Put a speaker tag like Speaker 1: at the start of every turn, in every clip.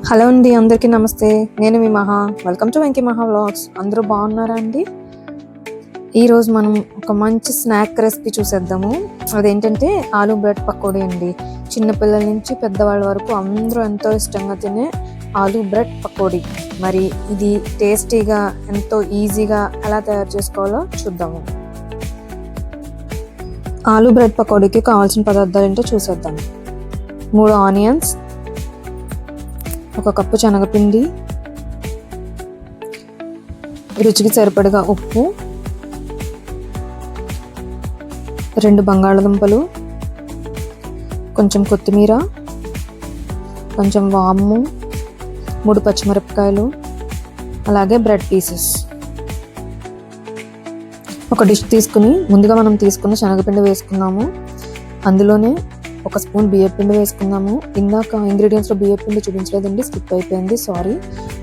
Speaker 1: Hello అండి, అందరికీ నమస్తే. నేను మీ మహా. వెల్కమ్ టు వెంకీ మహా వ్లాగ్స్. అందరూ బాగున్నారా అండి? ఈరోజు మనం ఒక మంచి స్నాక్ రెసిపీ చూసేద్దాము. అదేంటంటే ఆలూ బ్రెడ్ పకోడీ అండి. చిన్నపిల్లల నుంచి పెద్దవాళ్ళ వరకు అందరూ ఎంతో ఇష్టంగా తినే ఆలూ బ్రెడ్ పకోడీ. మరి ఇది టేస్టీగా ఎంతో ఈజీగా ఎలా తయారు చేసుకోవాలో చూద్దాము. ఆలూ బ్రెడ్ పకోడీకి కావాల్సిన పదార్థాలు ఏంటో చూసేద్దాము. 3 ఆనియన్స్, 1 కప్పు శనగపిండి, రుచికి సరిపడగా ఉప్పు, 2 బంగాళదుంపలు, కొంచెం కొత్తిమీర, కొంచెం వాము, 3 పచ్చిమిరపకాయలు, అలాగే బ్రెడ్ పీసెస్. ఒక డిష్ తీసుకుని ముందుగా మనం తీసుకున్న శనగపిండి వేసుకున్నాము. అందులోనే 1 స్పూన్ బియ్యపిండి వేసుకుందాము. ఇందాక ఇంగ్రీడియంట్స్లో బియ్యపిండి చూపించలేదండి, స్కిప్ అయిపోయింది, సారీ.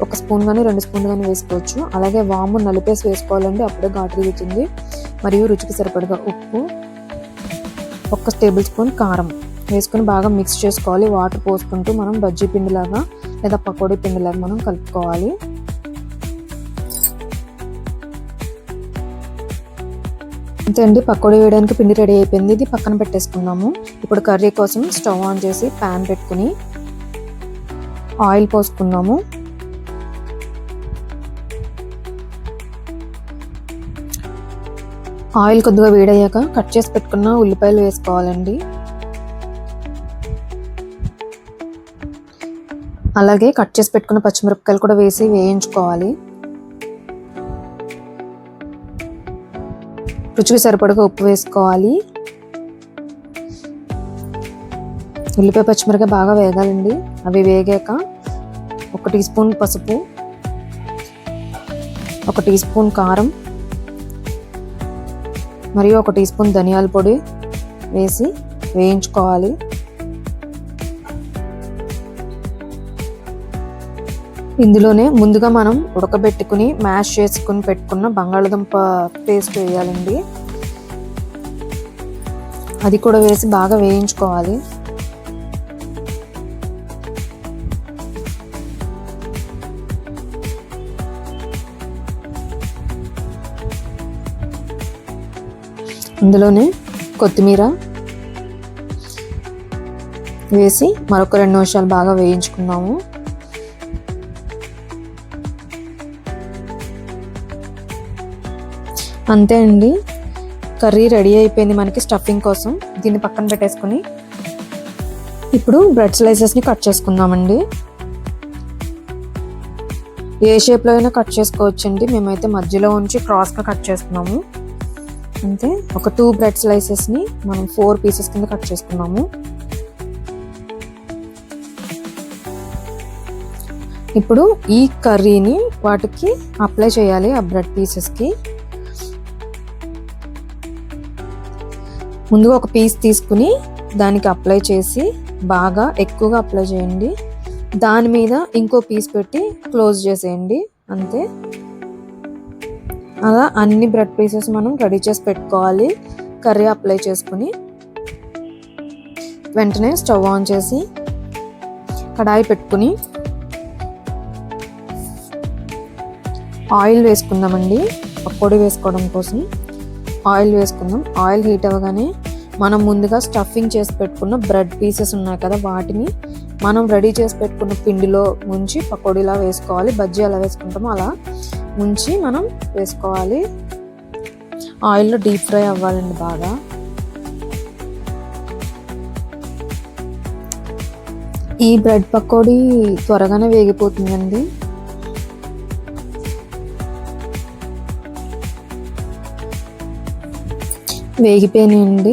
Speaker 1: 1 స్పూన్ కానీ 2 స్పూన్లు కానీ వేసుకోవచ్చు. అలాగే వాము నలిపేసి వేసుకోవాలండి, అప్పుడే ఘాటు దిగుతుంది. మరియు రుచికి సరిపడగా ఉప్పు, 1 టేబుల్ స్పూన్ కారం వేసుకుని బాగా మిక్స్ చేసుకోవాలి. వాటర్ పోసుకుంటూ మనం బజ్జీ పిండిలాగా లేదా పకోడీ పిండిలాగా మనం కలుపుకోవాలి. అంతే అండి, పకోడీ వేయడానికి పిండి రెడీ అయిపోయింది. ఇది పక్కన పెట్టేసుకున్నాము. ఇప్పుడు కర్రీ కోసం స్టవ్ ఆన్ చేసి ప్యాన్ పెట్టుకుని ఆయిల్ పోసుకున్నాము. ఆయిల్ కొద్దిగా వేడయ్యాక కట్ చేసి పెట్టుకున్న ఉల్లిపాయలు వేసుకోవాలండి. అలాగే కట్ చేసి పెట్టుకున్న పచ్చిమిరపకాయలు కూడా వేసి వేయించుకోవాలి. రుచికి సరిపడగా ఉప్పు వేసుకోవాలి. ఉల్లిపాయ పచ్చిమిరపకాయ బాగా వేగాలండి. అవి వేగాక 1 టీ స్పూన్ పసుపు, 1 టీ స్పూన్ కారం మరియు 1 టీ స్పూన్ ధనియాల పొడి వేసి వేయించుకోవాలి. ఇందులోనే ముందుగా మనం ఉడకబెట్టుకుని మ్యాష్ చేసుకుని పెట్టుకున్న బంగాళదుంప పేస్ట్ వేయాలండి. అది కూడా వేసి బాగా వేయించుకోవాలి. అందులోనే కొత్తిమీర వేసి మరొక 2 నిమిషాలు బాగా వేయించుకున్నాము. అంతే అండి, కర్రీ రెడీ అయిపోయింది మనకి స్టఫింగ్ కోసం. దీన్ని పక్కన పెట్టేసుకుని ఇప్పుడు బ్రెడ్ స్లైసెస్ని కట్ చేసుకుందామండి. ఏ షేప్లో అయినా కట్ చేసుకోవచ్చండి. మేమైతే మధ్యలో ఉంచి క్రాస్గా కట్ చేస్తున్నాము. అంతే, ఒక 2 బ్రెడ్ స్లైసెస్ని మనం 4 పీసెస్ కింద కట్ చేసుకున్నాము. ఇప్పుడు ఈ కర్రీని వాటికి అప్లై చేయాలి, ఆ బ్రెడ్ పీసెస్కి. ముందుగా 1 పీస్ తీసుకుని దానికి అప్లై చేసి బాగా ఎక్కువగా అప్లై చేయండి. దాని మీద ఇంకో పీస్ పెట్టి క్లోజ్ చేసేయండి. అంతే, అలా అన్ని బ్రెడ్ పీసెస్ మనం రెడీ చేసి పెట్టుకోవాలి. కర్రీ అప్లై చేసుకుని వెంటనే స్టవ్ ఆన్ చేసి కడాయి పెట్టుకుని ఆయిల్ వేసుకుందామండి. పకోడీ వేసుకోవడం కోసం ఆయిల్ వేసుకుందాం. ఆయిల్ హీట్ అవ్వగానే మనం ముందుగా స్టఫింగ్ చేసి పెట్టుకున్న బ్రెడ్ పీసెస్ ఉన్నాయి కదా, వాటిని మనం రెడీ చేసి పెట్టుకున్న పిండిలో ముంచి పకోడీలా వేసుకోవాలి. బజ్జీ ఎలా వేసుకుంటామో అలా ముంచి మనం వేసుకోవాలి. ఆయిల్లో డీప్ ఫ్రై అవ్వాలండి బాగా. ఈ బ్రెడ్ పకోడీ త్వరగానే వేగిపోతుందండి. వేగిపోయినాయండి,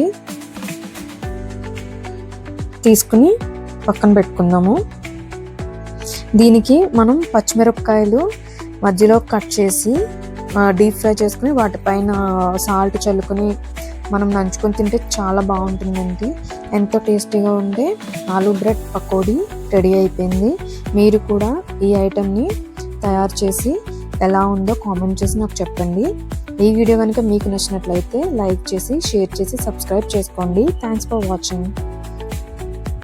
Speaker 1: తీసుకుని పక్కన పెట్టుకుందాము. దీనికి మనం పచ్చిమిరపకాయలు మధ్యలో కట్ చేసి డీప్ ఫ్రై చేసుకుని వాటిపైన సాల్ట్ చల్లుకొని మనం నంచుకొని తింటే చాలా బాగుంటుందండి. ఎంతో టేస్టీగా ఉండే ఆలూ బ్రెడ్ పకోడీ రెడీ అయిపోయింది. మీరు కూడా ఈ ఐటెంని తయారు చేసి ఎలా ఉందో కామెంట్ చేసి నాకు చెప్పండి. ఈ వీడియో కనుక మీకు నచ్చినట్లయితే లైక్ చేసి, షేర్ చేసి, సబ్స్క్రైబ్ చేసుకోండి. Thanks for watching.